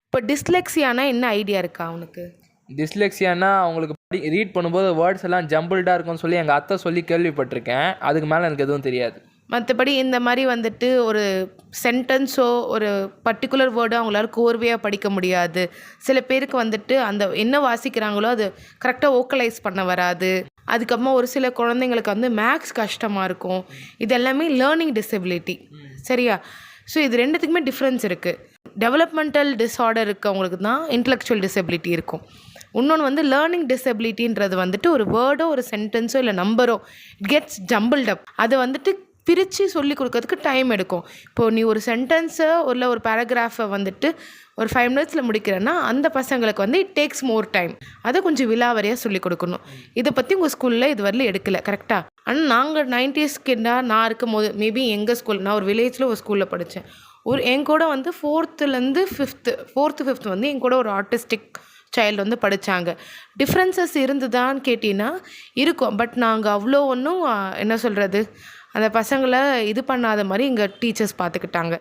இப்போ டிஸ்லெக்ஸியானா என்ன ஐடியா இருக்கா அவனுக்கு? டிஸ்லெக்ஸியானா அவங்களுக்கு ரீட் பண்ணும்போது வேர்ட்ஸ் எல்லாம் ஜம்பிள்டாக இருக்கும்னு சொல்லி எங்கள் அத்தை சொல்லி கேள்விப்பட்டிருக்கேன். அதுக்கு மேலே எனக்கு எதுவும் தெரியாது. மற்றபடி இந்த மாதிரி வந்துட்டு ஒரு சென்டென்ஸோ ஒரு பர்டிகுலர் வேர்டோ அவங்களால கோர்வையாக படிக்க முடியாது. சில பேருக்கு வந்துட்டு அந்த என்ன வாசிக்கிறாங்களோ அது கரெக்டாக வோக்கலைஸ் பண்ண வராது. அதுக்கப்புறமா ஒரு சில குழந்தைங்களுக்கு வந்து மேக்ஸ் கஷ்டமாக இருக்கும். இது எல்லாமே லேர்னிங் டிசபிலிட்டி. சரியா? ஸோ இது ரெண்டுத்துக்குமே டிஃப்ரென்ஸ் இருக்குது. டெவலப்மெண்டல் டிஸார்டர் இருக்கவங்களுக்கு தான் இன்டலெக்சுவல் டிசபிலிட்டி இருக்கும். இன்னொன்று வந்து லேர்னிங் டிசபிலிட்டின்றது வந்துட்டு ஒரு வேர்டோ ஒரு சென்டென்ஸோ இல்லை நம்பரோ கெட்ஸ் ஜம்பிள்ட் அப். அதை வந்துட்டு பிரித்து சொல்லி கொடுக்கறதுக்கு டைம் எடுக்கும். இப்போது நீ ஒரு சென்டென்ஸை இல்லை ஒரு பேராகிராஃபை வந்துட்டு ஒரு 5 மினிட்ஸில் முடிக்கிறேன்னா அந்த பசங்களுக்கு வந்து இட் டேக்ஸ் மோர் டைம். அதை கொஞ்சம் விலாவரியாக சொல்லி கொடுக்கணும். இதை பற்றி உங்கள் ஸ்கூலில் இது வரல எடுக்கலை, கரெக்டாக? ஆனால் நாங்கள் 90s கிட்டாக நான் இருக்கும் போது மேபி எங்கள் ஸ்கூல், நான் ஒரு வில்லேஜில் ஒரு ஸ்கூலில் படித்தேன். என் கூட வந்து 4th-லேருந்து 5th வந்து என் கூட ஒரு ஆர்டிஸ்டிக் சைல்டு வந்து படித்தாங்க. டிஃப்ரென்சஸ் இருந்துதான்னு கேட்டிங்கன்னா இருக்கும். பட் நாங்கள் அவ்வளோ ஒன்றும் என்ன சொல்கிறது, அந்த பசங்களை இது பண்ணாத மாதிரி எங்கள் டீச்சர்ஸ் பார்த்துக்கிட்டாங்க.